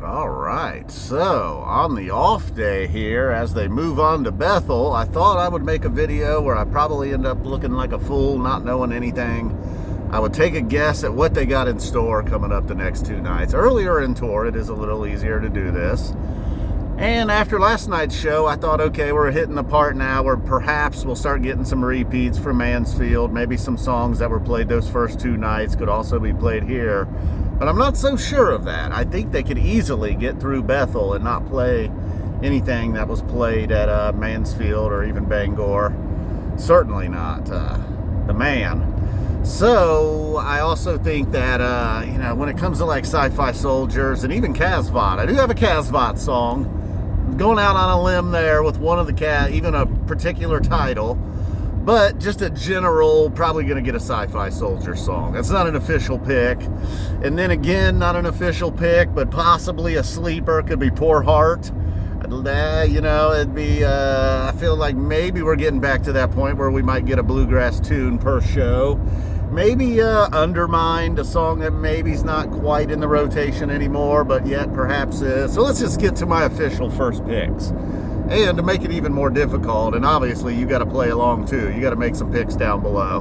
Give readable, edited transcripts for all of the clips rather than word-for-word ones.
All right, so on the off day here, as they move on to Bethel, I thought I would make a video where I probably end up looking like a fool, not knowing anything. I would take a guess at what they got in store coming up the next two nights. Earlier in tour, it is a little easier to do this. And after last night's show, I thought, okay, we're hitting the part now where perhaps we'll start getting some repeats from Mansfield. Maybe some songs that were played those first two nights could also be played here. But I'm not so sure of that. I think they could easily get through Bethel and not play anything that was played at Mansfield or even Bangor. Certainly not the Man. So I also think that, when it comes to like Sci-Fi Soldiers and even Casvot, I do have a Casvot song. I'm going out on a limb there with one of the even a particular title. But just a general, probably going to get a Sci-Fi Soldier song. That's not an official pick. And then again, not an official pick, but possibly a sleeper. Could be Poor Heart. It'd be, I feel like maybe we're getting back to that point where we might get a bluegrass tune per show. Maybe Undermined, a song that maybe's not quite in the rotation anymore, but yet perhaps is. So let's just get to my official first picks. And to make it even more difficult, and obviously you got to play along too. You got to make some picks down below.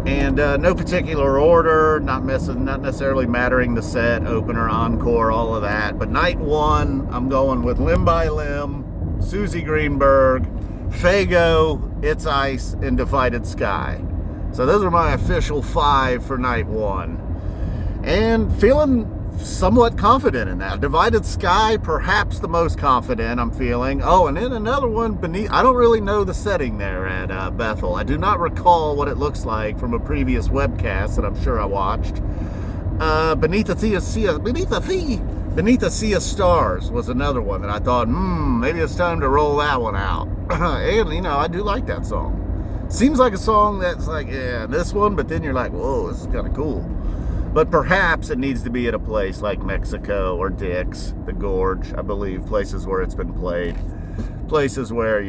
And no particular order, not necessarily mattering the set, opener, encore, all of that. But night one, I'm going with Limb by Limb, Susie Greenberg, Fago, It's Ice, and Divided Sky. So those are my official 5 for night one. And feeling somewhat confident in that. Divided Sky, perhaps the most confident I'm feeling. Oh, and then another one beneath. I don't really know the setting there at Bethel. I do not recall what it looks like from a previous webcast that I'm sure I watched. Beneath a Sea of Stars was another one that I thought, maybe it's time to roll that one out. And I do like that song. Seems like a song that's like, yeah, this one, but then you're like, whoa, this is kind of cool. But perhaps it needs to be at a place like Mexico or Dick's, the Gorge, I believe, places where it's been played. Places where,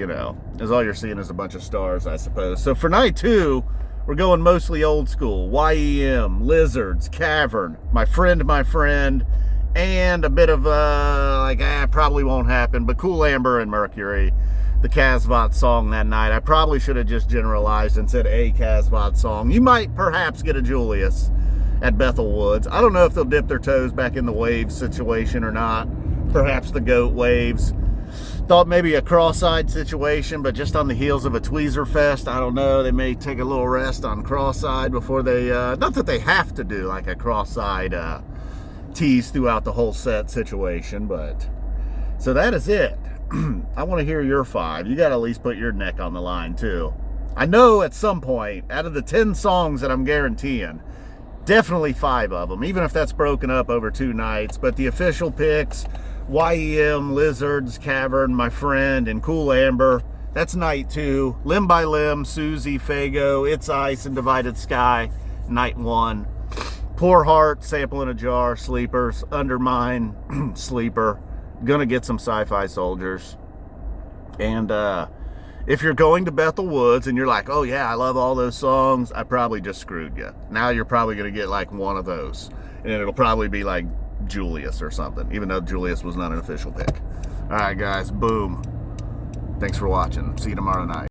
as all you're seeing is a bunch of stars, I suppose. So for night two, we're going mostly old school. YEM, Lizards, Cavern, My Friend, and a bit of, probably won't happen, but Cool Amber and Mercury, the Casvot song that night. I probably should have just generalized and said a Casvot song. You might perhaps get a Julius at Bethel Woods. I don't know if they'll dip their toes back in the Waves situation or not. Perhaps the Goat Waves. Thought maybe a Cross-Eyed situation, but just on the heels of a Tweezer Fest, I don't know. They may take a little rest on Cross-Eyed before they, not that they have to do like a Cross-Eyed tease throughout the whole set situation, but so that is it. I want to hear your 5. You got to at least put your neck on the line too. I know at some point, out of the 10 songs that I'm guaranteeing, definitely 5 of them, even if that's broken up over 2 nights. But the official picks, YEM, Lizards, Cavern, My Friend, and Cool Amber, that's night 2. Limb by Limb, Susie, Fago, It's Ice, and Divided Sky, night 1. Poor Heart, Sample in a Jar, Sleepers, Undermine, Sleeper. Gonna get some Sci-Fi Soldiers. And if you're going to Bethel Woods and you're like, oh yeah, I love all those songs, I probably just screwed you. Now you're probably going to get like one of those. And it'll probably be like Julius or something, even though Julius was not an official pick. All right, guys, boom. Thanks for watching. See you tomorrow night.